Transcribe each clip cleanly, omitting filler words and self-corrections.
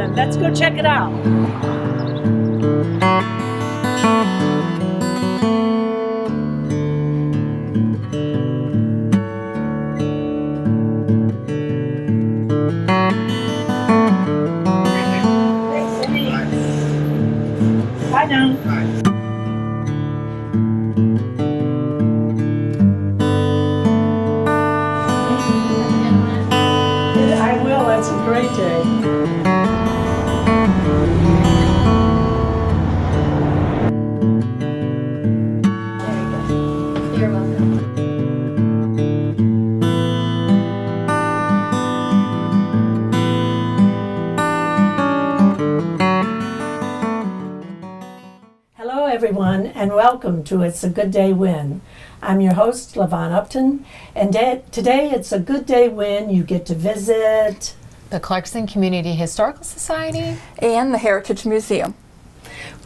Clarkston. Let's go check it out. Hi, Don. I will. That's a great day. You're welcome. Hello, everyone, and welcome to It's a Good Day When. I'm your host, LaVon Upton, and today it's a good day when you get to visit The Clarkston Community Historical Society and the Heritage Museum.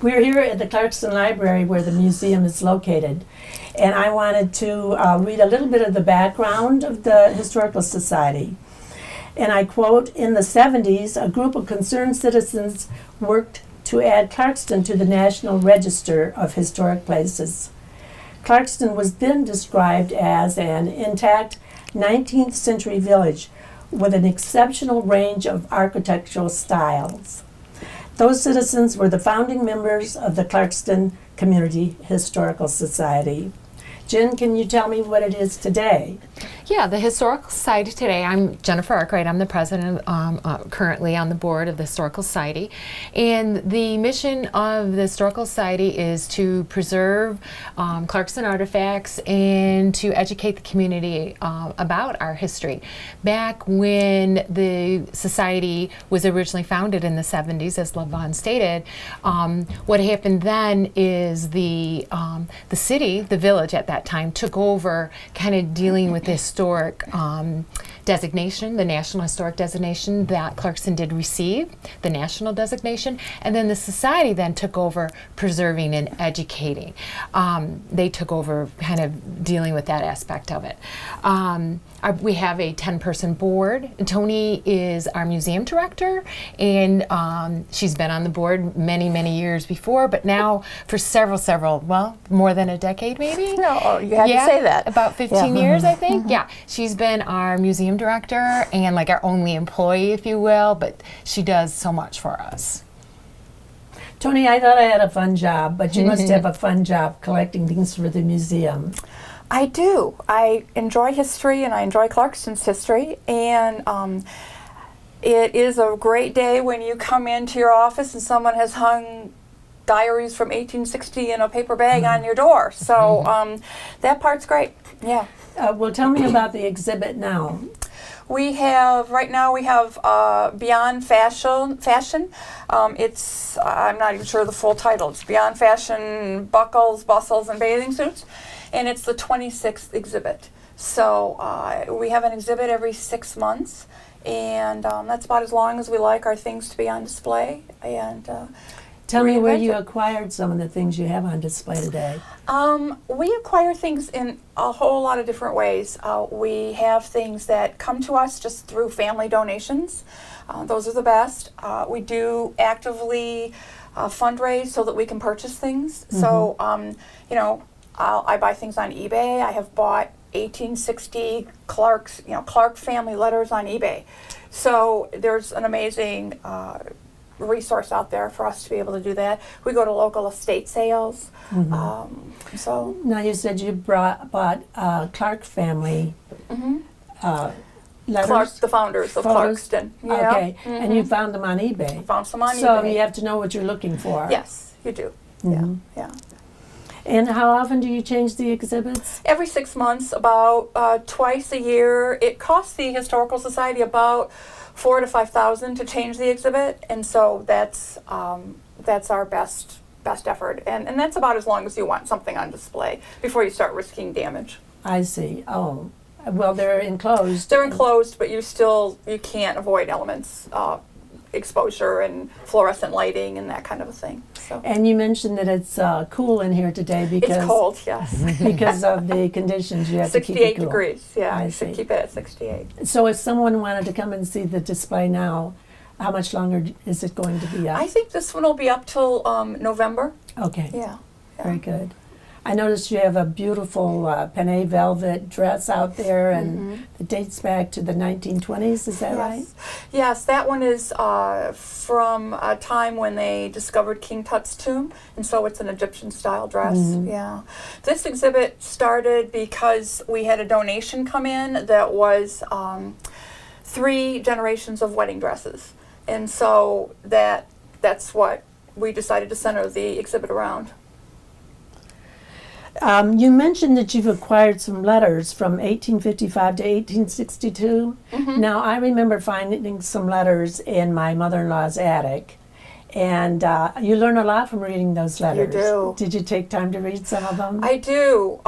We're here at the Clarkston Library where the museum is located, and I wanted to read a little bit of the background of the Historical Society. And I quote, "In the 70s, a group of concerned citizens worked to add Clarkston to the National Register of Historic Places. Clarkston was then described as an intact 19th century village with an exceptional range of architectural styles. Those citizens were the founding members of the Clarkston Community Historical Society." Jen, can you tell me what it is today? Yeah, the Historical Society today, I'm Jennifer Arkwright, I'm the president, currently on the board of the Historical Society. And the mission of the Historical Society is to preserve Clarkston artifacts and to educate the community about our history. Back when the Society was originally founded in the 70s, as LaVon stated, what happened then is the city, the village at that time, took over kind of dealing with the historic designation, the National Historic Designation that Clarkston did receive, the national designation, and then the society then took over preserving and educating. They took over kind of dealing with that aspect of it. We have a 10-person board. Tony is our museum director, and she's been on the board many, many years before, but now for several, well, more than a decade maybe? No, you had to say that. About 15 years, I think. Yeah, she's been our museum director and like our only employee, if you will, but she does so much for us. Tony, I thought I had a fun job, but you must have a fun job collecting things for the museum. I do. I enjoy history and I enjoy Clarkston's history, and it is a great day when you come into your office and someone has hung diaries from 1860 in a paper bag on your door. So that part's great. Yeah. Well, tell me about the exhibit now. Right now we have Beyond Fashion. It's, I'm not even sure the full title. It's Beyond Fashion, Buckles, Bustles, and Bathing Suits. And it's the 26th exhibit. So we have an exhibit every 6 months. And that's about as long as we like our things to be on display. And tell me where you acquired some of the things you have on display today. We acquire things in a whole lot of different ways. We have things that come to us just through family donations. Those are the best. We do actively fundraise so that we can purchase things. Mm-hmm. So, I buy things on eBay. I have bought 1860 Clark family letters on eBay. So there's an amazing resource out there for us to be able to do that. We go to local estate sales. Mm-hmm. So now you said you bought Clark family letters. Clark, the founders of Clarkston. Yeah. Okay, and you found them on eBay. I found some on eBay. So you have to know what you're looking for. Yes, you do. Mm-hmm. Yeah. And how often do you change the exhibits? Every 6 months, about twice a year. It costs the Historical Society about $4,000 to $5,000 to change the exhibit, and so that's our best effort, and that's about as long as you want something on display before you start risking damage. I see. Oh, well, they're enclosed. They're enclosed, but you can't avoid elements, exposure and fluorescent lighting and that kind of a thing. So. And you mentioned that it's cool in here today because it's cold, yes. Because of the conditions, you have to keep it cool. 68 degrees, yeah. I should keep it at 68. So if someone wanted to come and see the display now, How much longer is it going to be up? I think this one will be up till November. Okay. Yeah. Very good. I noticed you have a beautiful Panay velvet dress out there, and it dates back to the 1920s. Is that right? Yes, that one is from a time when they discovered King Tut's tomb, and so it's an Egyptian-style dress. Yeah. This exhibit started because we had a donation come in that was 3 generations of wedding dresses, and so that's what we decided to center the exhibit around. You mentioned that you've acquired some letters from 1855 to 1862. Now, I remember finding some letters in my mother-in-law's attic, and you learn a lot from reading those letters. You do. Did you take time to read some of them? I do.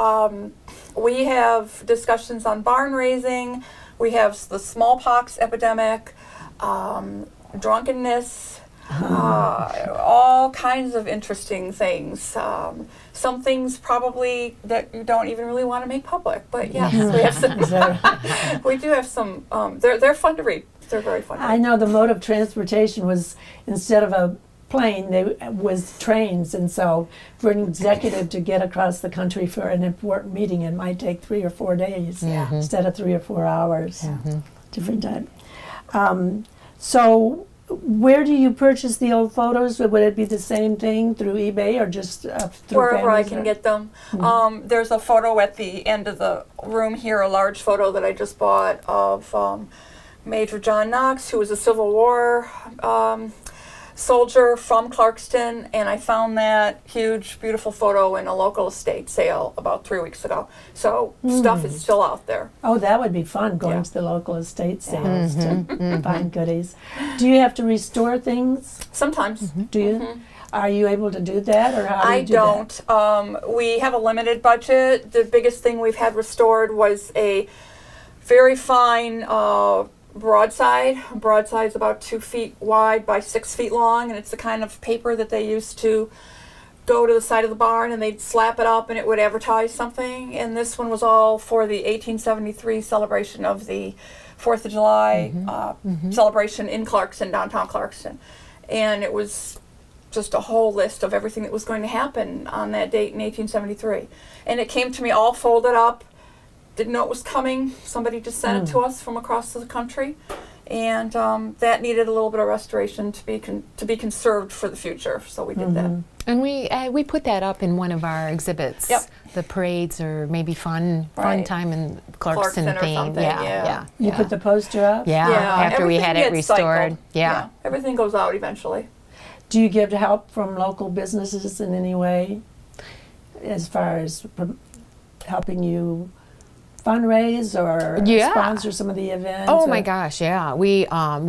We have discussions on barn raising. We have the smallpox epidemic, drunkenness, all kinds of interesting things. Some things probably that you don't even really want to make public, but yes, we have some. We do have some. They're fun to read. They're very fun to read. I know the mode of transportation was, instead of a plane, was trains, and so for an executive to get across the country for an important meeting, it might take 3 or 4 days instead of 3 or 4 hours. Different time. So where do you purchase the old photos? Would it be the same thing through eBay or just through wherever I families can or- get them. There's a photo at the end of the room here, a large photo that I just bought of Major John Knox, who was a Civil War soldier from Clarkston, and I found that huge, beautiful photo in a local estate sale about 3 weeks ago. So stuff is still out there. Oh, that would be fun, going Yeah. to the local estate sales to find goodies. Do you have to restore things? Sometimes. Do you? Are you able to do that, or how do I you do that? don't. We have a limited budget. The biggest thing we've had restored was a very fine broadside. Broadside's about 2 feet wide by 6 feet long, and it's the kind of paper that they used to go to the side of the barn and they'd slap it up and it would advertise something. And this one was all for the 1873 celebration of the 4th of July celebration in Clarkston, downtown Clarkston. And it was just a whole list of everything that was going to happen on that date in 1873. And it came to me all folded up. Didn't know it was coming. Somebody just sent it to us from across the country, and that needed a little bit of restoration to be conserved for the future. So we did that. And we put that up in one of our exhibits. Yep. The parades or maybe fun Right. time in Clarkston Clarkston or theme. something, yeah. You put the poster up? Yeah, after we everything had it gets restored. cycled. Yeah. Everything goes out eventually. Do you give help from local businesses in any way, as far as helping you fundraise or Yeah. sponsor some of the events? Oh or- my gosh, yeah. We are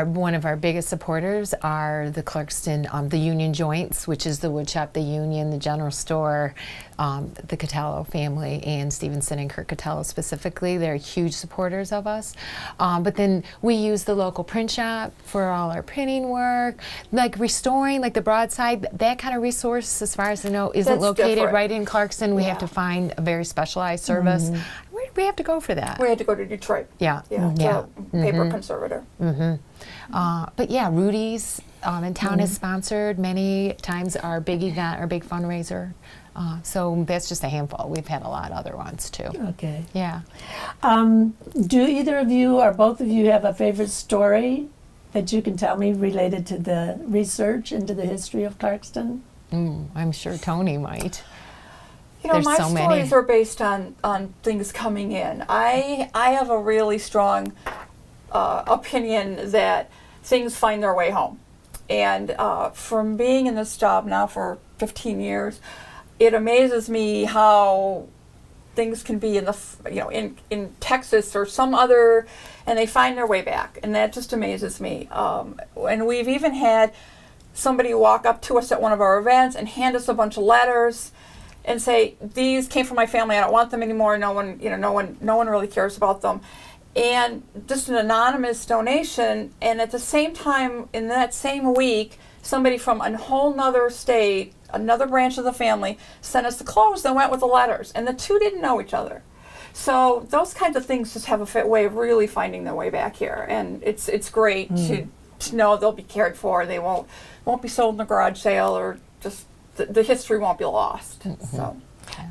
one of our biggest supporters are the Clarkston, the Union Joints, which is the wood shop, the Union, the general store, the Catello family, and Stevenson and Kirk Catello specifically. They're huge supporters of us. But then we use the local print shop for all our printing work, like restoring, like the broadside, that kind of resource, as far as I know, isn't That's located different. right in Clarkston. We have to find a very specialized service. Where did we have to go for that? We had to go to Detroit. Yeah. Yeah. Yeah. To a paper conservator. But yeah, Rudy's in town is sponsored many times our big event, our big fundraiser. So that's just a handful. We've had a lot of other ones too. Okay. Yeah. Do either of you or both of you have a favorite story that you can tell me related to the research into the history of Clarkston? I'm sure Tony might. You know, There's my so many. stories are based on things coming in. I have a really strong opinion that things find their way home. And from being in this job now for 15 years, it amazes me how things can be in in Texas or some other, and they find their way back, and that just amazes me. And we've even had somebody walk up to us at one of our events and hand us a bunch of letters and say, "These came from my family. I don't want them anymore. No one really cares about them." And just an anonymous donation, and at the same time, in that same week, somebody from a whole nother state, another branch of the family, sent us the clothes that went with the letters, and the two didn't know each other. So those kinds of things just have a way of really finding their way back here, and it's great to know they'll be cared for. They won't be sold in a garage sale, or just the history won't be lost. So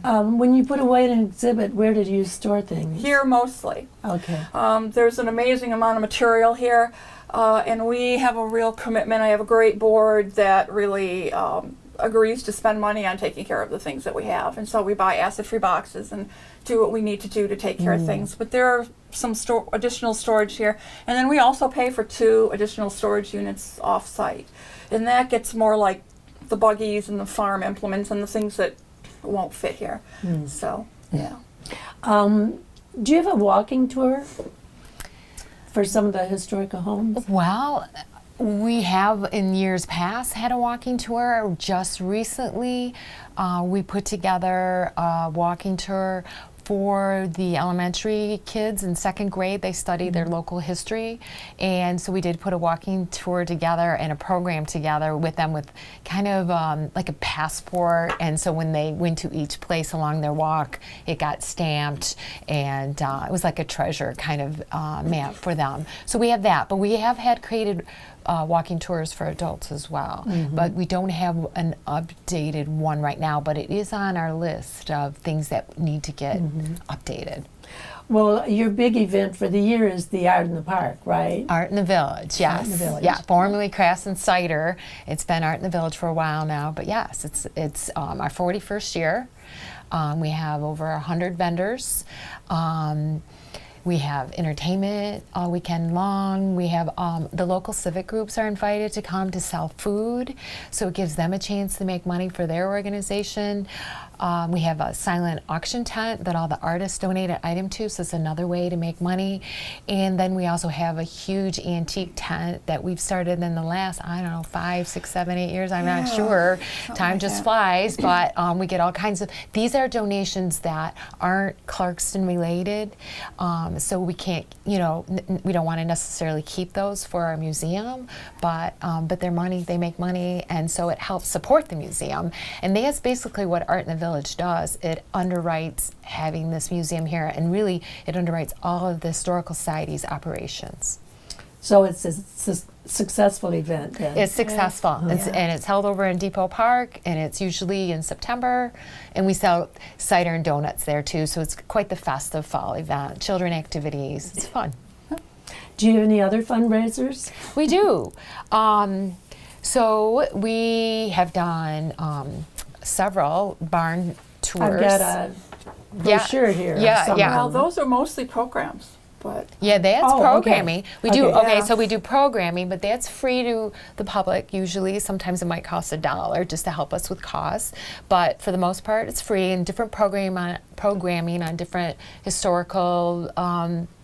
When you put away an exhibit, where did you store things? here mostly. Okay. There's an amazing amount of material here, and we have a real commitment. I have a great board that really agrees to spend money on taking care of the things that we have, and so we buy acid-free boxes and do what we need to do to take care of things. But there are some additional storage here, and then we also pay for 2 additional storage units off-site, and that gets more like the buggies and the farm implements and the things that won't fit here. So yeah. Do you have a walking tour for some of the historical homes? Well, we have in years past had a walking tour. Just recently, we put together a walking tour for the elementary kids in 2nd grade. They study their local history, and so we did put a walking tour together and a program together with them, with kind of like a passport. And so when they went to each place along their walk, it got stamped, and it was like a treasure kind of map for them. So we have that, but we have had created walking tours for adults as well. But we don't have an updated one right now, but it is on our list of things that need to get updated. Well, your big event for the year is the Art in the Park, right? Art in the Village, yes. Art in the Village. Yeah, formerly Crafts and Cider. It's been Art in the Village for a while now, but yes, it's our 41st year. We have over 100 vendors. We have entertainment all weekend long. We have the local civic groups are invited to come to sell food, so it gives them a chance to make money for their organization. We have a silent auction tent that all the artists donate an item to, so it's another way to make money. And then we also have a huge antique tent that we've started in the last, 5, 6, 7, 8 years. I'm not sure. Time just flies, but we get all kinds of, these are donations that aren't Clarkston related. So we can't, we don't want to necessarily keep those for our museum, but they're money, they make money, and so it helps support the museum. And that's basically what Art in the Village does. It underwrites having this museum here, and really it underwrites all of the Historical Society's operations. So it's a successful event then. It's successful, and it's held over in Depot Park, and it's usually in September, and we sell cider and donuts there too, so it's quite the festive fall event. Children activities, it's fun. Do you have any other fundraisers? We do. So we have done several barn tours. I've got a brochure here. Yeah, somewhere. yeah. Well, those are mostly programs, but Yeah, that's Oh, okay. programming. We do, Okay. Yeah. so we do programming, but that's free to the public usually. Sometimes it might cost $1 just to help us with costs, but for the most part it's free, and different programming on different historical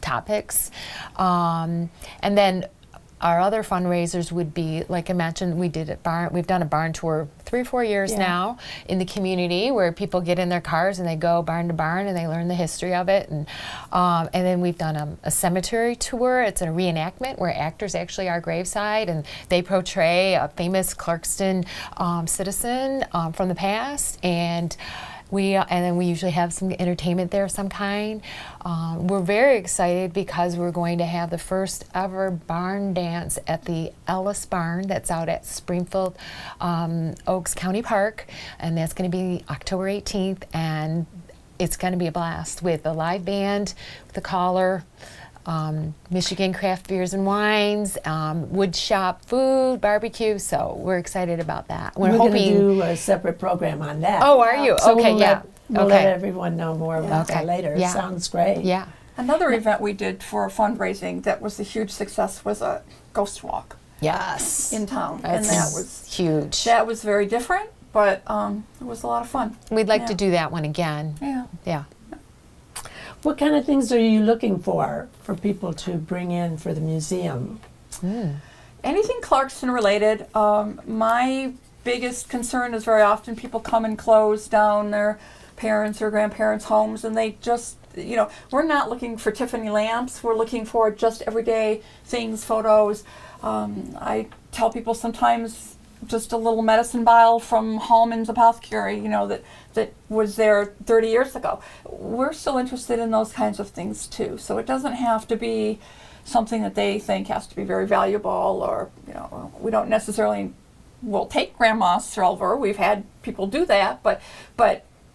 topics. And then our other fundraisers would be, like I mentioned, we've done a barn tour 3 or 4 years now in the community, where people get in their cars and they go barn to barn and they learn the history of it. And then we've done a cemetery tour. It's a reenactment where actors actually are graveside and they portray a famous Clarkston citizen from the past. And then we usually have some entertainment there of some kind. We're very excited because we're going to have the first ever barn dance at the Ellis Barn that's out at Springfield Oaks County Park, and that's going to be October 18th, and it's going to be a blast with a live band, with the caller, Michigan craft beers and wines, wood shop food, barbecue. So we're excited about that. We're going to do a separate program on that. Oh, are you? So Okay, we'll let everyone know more about that later. Yeah. It sounds great. Yeah. another event we did for fundraising that was a huge success was a ghost walk Yes. in town, That's and that was huge. That was very different, but it was a lot of fun. We'd like Yeah. to do that one again. Yeah. Yeah. What kind of things are you looking for people to bring in for the museum? Anything Clarkston related. My biggest concern is very often people come and close down their parents' or grandparents' homes, and they just, we're not looking for Tiffany lamps. We're looking for just everyday things, photos. I tell people sometimes just a little medicine vial from Hallman's Apothecary, you know, that was there 30 years ago. We're still interested in those kinds of things too. So it doesn't have to be something that they think has to be very valuable, or, you know, we don't necessarily will take grandma's silver. We've had people do that, but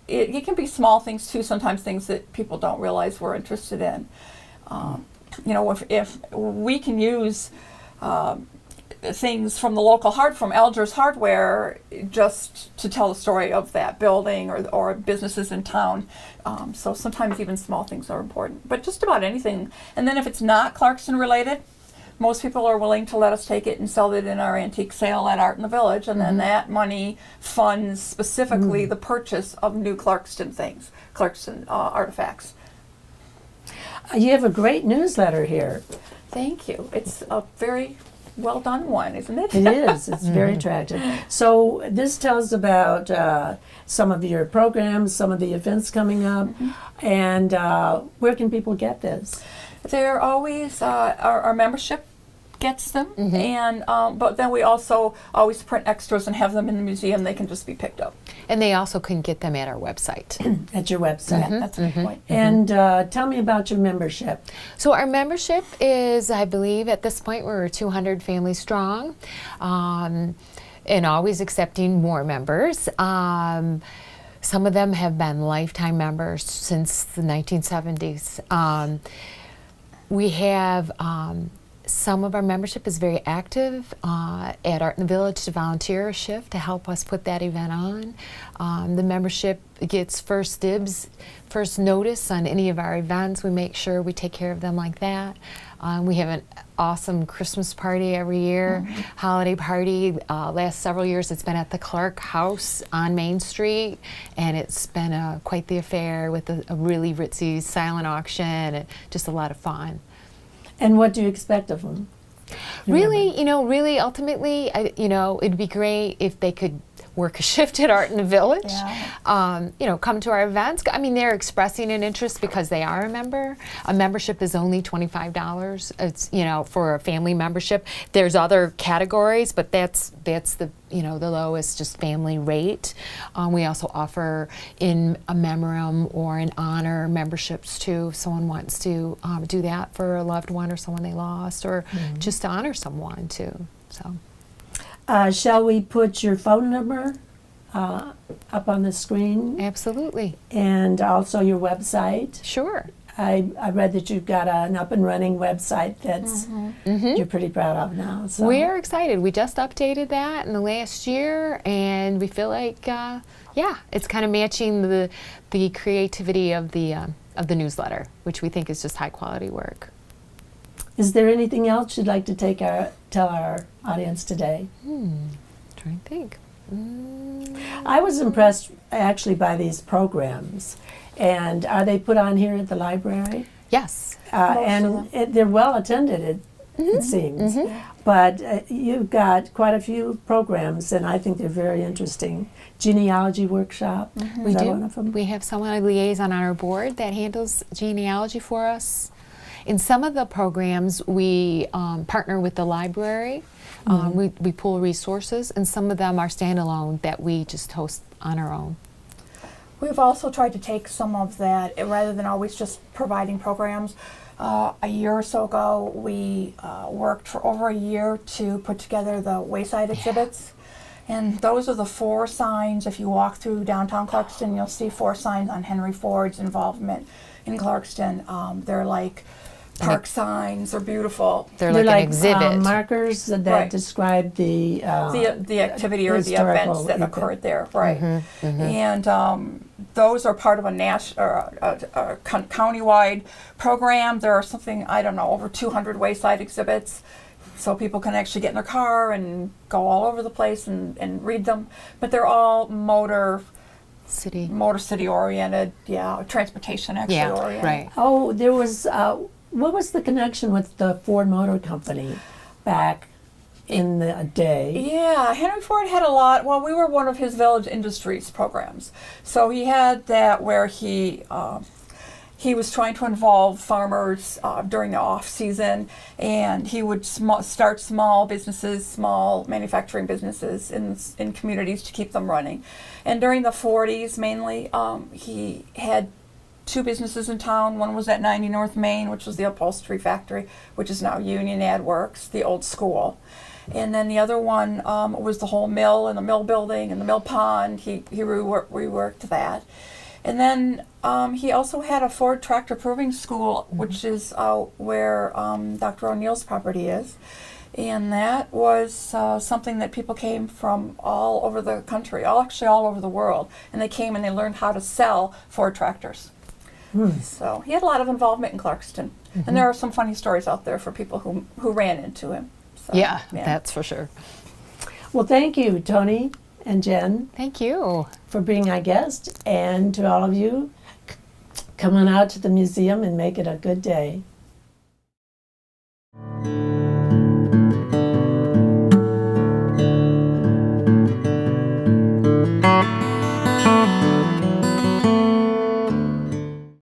it can be small things too, sometimes things that people don't realize we're interested in. You know, if we can use things from the local from Alger's Hardware, just to tell the story of that building or businesses in town. So sometimes even small things are important, but just about anything. And then if it's not Clarkston related, most people are willing to let us take it and sell it in our antique sale at Art in the Village, and then that money funds specifically the purchase of new Clarkston things, Clarkston artifacts. You have a great newsletter here. Thank you. It's a very well done one, isn't it? It is. It's very attractive. So this tells about some of your programs, some of the events coming up, and where can people get this? They're always, our membership gets them, and but then we also always print extras and have them in the museum. They can just be picked up. And they also can get them at our website. At your website. That's a good point. And tell me about your membership. So our membership is, I believe at this point, we're 200 families strong, and always accepting more members. Some of them have been lifetime members since the 1970s. We have some of our membership is very active at Art in the Village to volunteer a shift to help us put that event on. The membership gets first dibs, first notice on any of our events. We make sure we take care of them like that. We have an awesome Christmas party every year, holiday party. Last several years it's been at the Clark House on Main Street, and it's been quite the affair with a really ritzy silent auction, and just a lot of fun. And what do you expect of them? Really, really ultimately, it'd be great if they could work a shift at Art in the Village. Yeah. Come to our events. I mean, they're expressing an interest because they are a member. A membership is only $25. It's, for a family membership. There's other categories, but that's the the lowest, just family rate. We also offer in a memoriam or in honor memberships too, if someone wants to do that for a loved one or someone they lost, or just to honor someone too. So. Shall we put your phone number up on the screen? Absolutely. And also your website? Sure. I read that you've got an up and running website that's you're pretty proud of now. So. We're excited. We just updated that in the last year, and we feel like, it's kind of matching the creativity of the newsletter, which we think is just high quality work. Is there anything else you'd like to tell our audience today? Trying to think. I was impressed actually by these programs. And are they put on here at the library? Yes. And they're well attended, it seems. But you've got quite a few programs, and I think they're very interesting. Genealogy workshop, We is that do. one of them? We have someone, a liaison on our board that handles genealogy for us. In some of the programs, we partner with the library. We pool resources, and some of them are standalone that we just host on our own. We've also tried to take some of that, rather than always just providing programs. A year or so ago, we worked for over a year to put together the Wayside exhibits. And those are the 4 signs. If you walk through downtown Clarkston, you'll see 4 signs on Henry Ford's involvement in Clarkston. They're like park signs. They're beautiful. They're like an exhibit. Markers that Right. describe the activity or the historical events that event. occurred there, right? And those are part of a countywide program. There are over 200 Wayside exhibits, so people can actually get in their car and go all over the place and read them. But they're all Motor City oriented, transportation oriented. Right. Oh, there was, what was the connection with the Ford Motor Company back in the day? Yeah, Henry Ford had a lot. Well, we were one of his Village Industries programs. So he had that where he he was trying to involve farmers during the off season, and he would start small businesses, small manufacturing businesses in communities to keep them running. And during the 40s, mainly, he had 2 businesses in town. One was at 90 North Main, which was the upholstery factory, which is now Union Ad Works, the old school. And then the other one was the whole mill and the mill building and the mill pond. He reworked that. And then he also had a Ford tractor proving school, which is where Dr. O'Neill's property is. And that was something that people came from all over the country, actually all over the world. And they came and they learned how to sell Ford tractors. So he had a lot of involvement in Clarkston. And there are some funny stories out there for people who ran into him. So, Yeah, that's for sure. Well, thank you, Tony and Jen, Thank you. for being our guest, and to all of you, come on out to the museum and make it a good day.